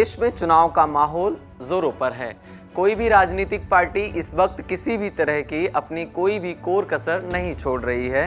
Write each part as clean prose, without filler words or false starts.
प्रदेश में चुनाव का माहौल जोरों पर है। कोई भी राजनीतिक पार्टी इस वक्त किसी भी तरह की अपनी कोई भी कोर कसर नहीं छोड़ रही है।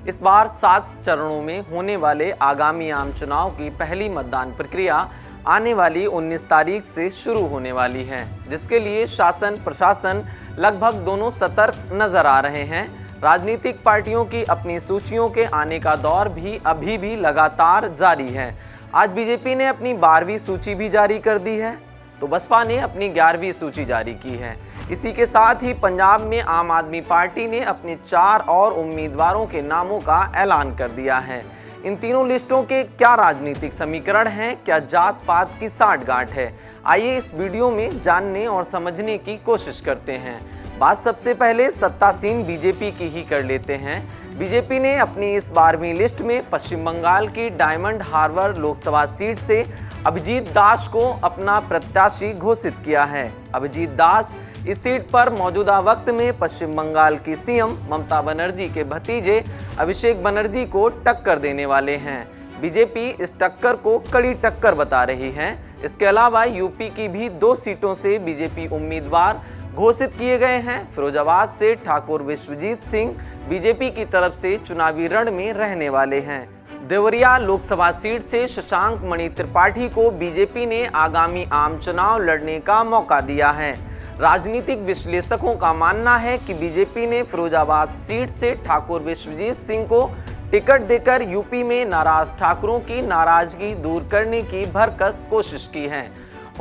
इस बार 7 चरणों में होने वाले आगामी आम चुनाव की पहली मतदान प्रक्रिया आने वाली 19 तारीख से शुरू होने वाली है, जिसके लिए शासन प्रशासन लगभग दोनों सतर्क नजर आ रहे हैं। राजनीतिक पार्टियों की अपनी सूचियों के आने का दौर भी अभी भी लगातार जारी है। आज बीजेपी ने अपनी 12वीं सूची भी जारी कर दी है, तो बसपा ने अपनी 11वीं सूची जारी की है। इसी के साथ ही पंजाब में आम आदमी पार्टी ने अपने 4 और उम्मीदवारों के नामों का ऐलान कर दिया है। इन तीनों लिस्टों के क्या राजनीतिक समीकरण हैं, क्या जात पात की साठगांठ है, आइए इस वीडियो में जानने और समझने की कोशिश करते हैं। बात सबसे पहले सत्तासीन बीजेपी की ही कर लेते हैं। बीजेपी ने अपनी इस 12वीं लिस्ट में पश्चिम बंगाल की डायमंड हार्बर लोकसभा सीट से अभिजीत दास को अपना प्रत्याशी घोषित किया है। अभिजीत दास इस सीट पर मौजूदा वक्त में पश्चिम बंगाल की सीएम ममता बनर्जी के भतीजे अभिषेक बनर्जी को टक्कर देने वाले हैं। बीजेपी इस टक्कर को कड़ी टक्कर बता रही है। इसके अलावा यूपी की भी 2 सीटों से बीजेपी उम्मीदवार घोषित किए गए हैं। फिरोजाबाद से ठाकुर विश्वजीत सिंह बीजेपी की तरफ से चुनावी रण में रहने वाले हैं। देवरिया लोकसभा सीट से शशांक मणि त्रिपाठी को बीजेपी ने आगामी आम चुनाव लड़ने का मौका दिया है। राजनीतिक विश्लेषकों का मानना है कि बीजेपी ने फिरोजाबाद सीट से ठाकुर विश्वजीत सिंह को टिकट देकर यूपी में नाराज ठाकुरों की नाराजगी दूर करने की भरकस कोशिश की है।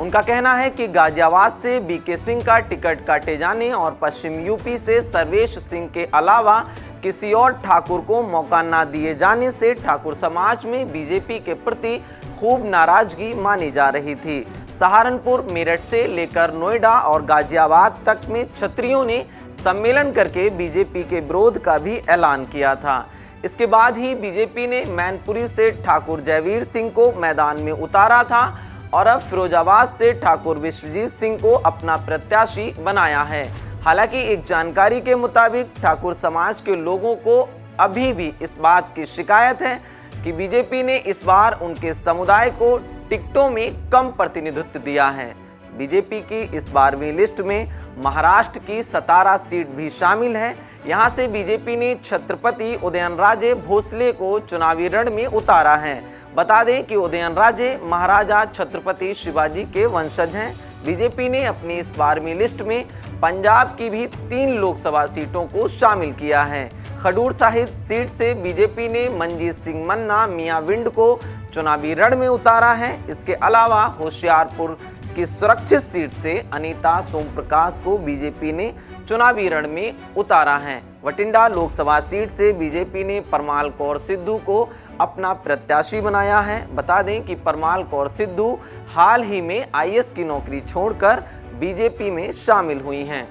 उनका कहना है कि गाजियाबाद से बीके सिंह का टिकट काटे जाने और पश्चिम यूपी से सर्वेश सिंह के अलावा किसी और ठाकुर को मौका न दिए जाने से ठाकुर समाज में बीजेपी के प्रति खूब नाराजगी मानी जा रही थी। सहारनपुर, मेरठ से लेकर नोएडा और गाजियाबाद तक में छत्रियों ने सम्मेलन करके बीजेपी के विरोध का भी ऐलान किया था। इसके बाद ही बीजेपी ने मैनपुरी से ठाकुर जयवीर सिंह को मैदान में उतारा था और अब फिरोजाबाद से ठाकुर विश्वजीत सिंह को अपना प्रत्याशी बनाया है। हालांकि एक जानकारी के मुताबिक ठाकुर समाज के लोगों को अभी भी इस बात की शिकायत है कि बीजेपी ने इस बार उनके समुदाय को टिकटों में कम प्रतिनिधित्व दिया है। बीजेपी की इस 12वीं लिस्ट में महाराष्ट्र की 17 सीट भी शामिल है। यहां से बीजेपी ने छत्रपति उदयनराजे भोसले को चुनावी रण में उतारा है। बता दें कि उदयनराजे महाराजा छत्रपति शिवाजी के वंशज हैं। बीजेपी ने अपनी इस 12वीं लिस्ट में पंजाब की भी 3 लोकसभा सीटों को शामिल किया है। खडूर साहिब सीट से बीजेपी ने मनजीत सिंह मन्ना मियां विंड को चुनावी रण में उतारा है। इसके अलावा होशियारपुर की सुरक्षित सीट से अनीता सोमप्रकाश को बीजेपी ने चुनावी रण में उतारा है। वटिंडा लोकसभा सीट से बीजेपी ने परमाल कौर सिद्धू को अपना प्रत्याशी बनाया है। बता दें कि परमाल कौर सिद्धू हाल ही में आईएएस की नौकरी छोड़कर बीजेपी में शामिल हुई हैं।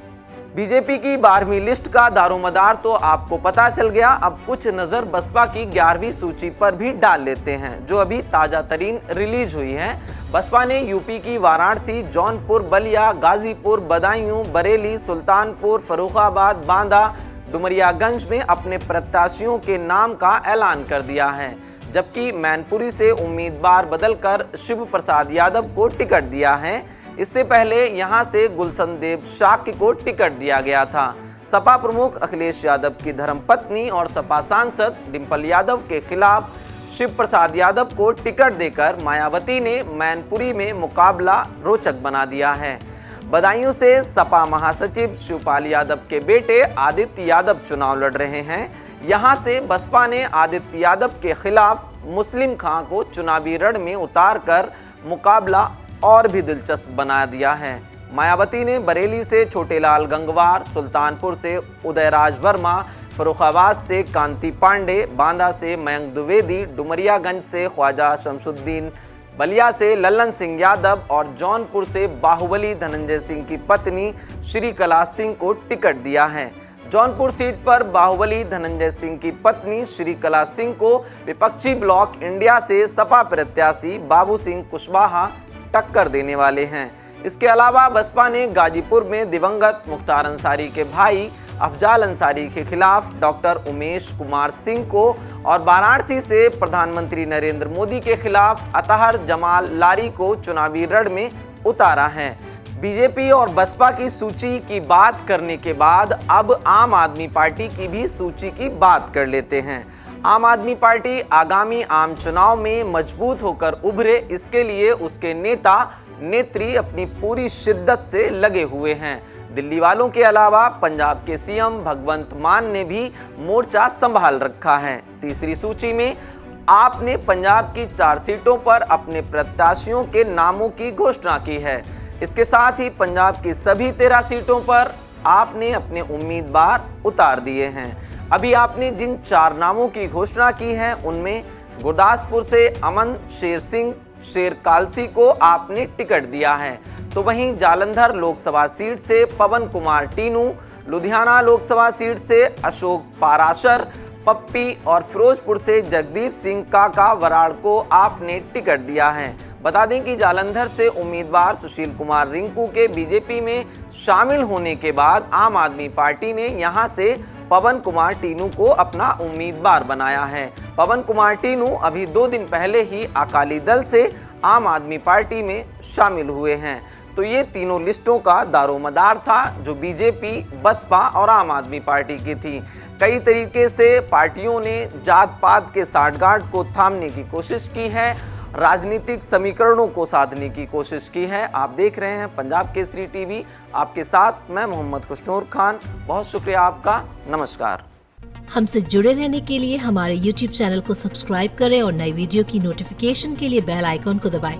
बीजेपी की 12वीं लिस्ट का दारोमदार तो आपको पता चल गया। अब कुछ नजर बसपा की 11वीं सूची पर भी डाल लेते हैं, जो अभी ताजा तरीन रिलीज हुई है। बसपा ने यूपी की वाराणसी, जौनपुर, बलिया, गाजीपुर, बदायूं, बरेली, सुल्तानपुर, फर्रुखाबाद, बांदा, डुमरियागंज में अपने प्रत्याशियों के नाम का ऐलान कर दिया है, जबकि मैनपुरी से उम्मीदवार बदलकर शिव प्रसाद यादव को टिकट दिया है। इससे पहले यहां से गुलशन देव शाक्य को टिकट दिया गया था। सपा प्रमुख अखिलेश यादव की धर्मपत्नी और सपा सांसद डिंपल यादव के खिलाफ शिव प्रसाद यादव को टिकट देकर मायावती ने मैनपुरी में मुकाबला रोचक बना दिया है। बदायूं से सपा महासचिव शिवपाल यादव के बेटे आदित्य यादव चुनाव लड़ रहे हैं। यहां से बसपा ने आदित्य यादव के खिलाफ मुस्लिम खां को चुनावी रण में उतारकर मुकाबला और भी दिलचस्प बना दिया है। मायावती ने बरेली से छोटेलाल गंगवार, सुल्तानपुर से उदयराज वर्मा, फर्रुखाबाद से कांति पांडे, बांदा से मयंक द्विवेदी, डुमरियागंज से ख्वाजा शमसुद्दीन, बलिया से लल्लन सिंह यादव और जौनपुर से बाहुबली धनंजय सिंह की पत्नी श्रीकला सिंह को टिकट दिया है। जौनपुर सीट पर बाहुबली धनंजय सिंह की पत्नी श्रीकला सिंह को विपक्षी ब्लॉक इंडिया से सपा प्रत्याशी बाबू सिंह कुशवाहा टक्कर देने वाले हैं। इसके अलावा बसपा ने गाजीपुर में दिवंगत मुख्तार अंसारी के भाई अफजाल अंसारी के खिलाफ डॉक्टर उमेश कुमार सिंह को और वाराणसी से प्रधानमंत्री नरेंद्र मोदी के खिलाफ अतहर जमाल लारी को चुनावी रण में उतारा है। बीजेपी और बसपा की सूची की बात करने के बाद अब आम आदमी पार्टी की भी सूची की बात कर लेते हैं। आम आदमी पार्टी आगामी आम चुनाव में मजबूत होकर उभरे, इसके लिए उसके नेता नेत्री अपनी पूरी शिद्दत से लगे हुए हैं। दिल्ली वालों के अलावा पंजाब के सीएम भगवंत मान ने भी मोर्चा संभाल रखा है। तीसरी सूची में आपने पंजाब की 4 सीटों पर अपने प्रत्याशियों के नामों की घोषणा की है। इसके साथ ही पंजाब की सभी 13 सीटों पर आपने अपने उम्मीदवार उतार दिए हैं। अभी आपने जिन 4 नामों की घोषणा की है उनमें गुरदासपुर से अमन शेर सिंह शेरकालसी को आपने टिकट दिया है, तो वहीं जालंधर लोकसभा सीट से पवन कुमार टीनू, लुधियाना लोकसभा सीट से अशोक पाराशर पप्पी और फिरोजपुर से जगदीप सिंह काका वराड़ को आपने टिकट दिया है। बता दें कि जालंधर से उम्मीदवार सुशील कुमार रिंकू के बीजेपी में शामिल होने के बाद आम आदमी पार्टी ने यहां से पवन कुमार टीनू को अपना उम्मीदवार बनाया है। पवन कुमार टीनू अभी 2 दिन पहले ही अकाली दल से आम आदमी पार्टी में शामिल हुए हैं। तो ये तीनों लिस्टों का दारोमदार था जो बीजेपी, बसपा और आम आदमी पार्टी की थी। कई तरीके से पार्टियों ने जात पात के साठगांठ को थामने की कोशिश की है, राजनीतिक समीकरणों को साधने की कोशिश की है। आप देख रहे हैं पंजाब केसरी टीवी, आपके साथ मैं मोहम्मद खुशनूर खान। बहुत शुक्रिया आपका, नमस्कार। हमसे जुड़े रहने के लिए हमारे YouTube चैनल को सब्सक्राइब करें और नई वीडियो की नोटिफिकेशन के लिए बेल आइकॉन को दबाएं।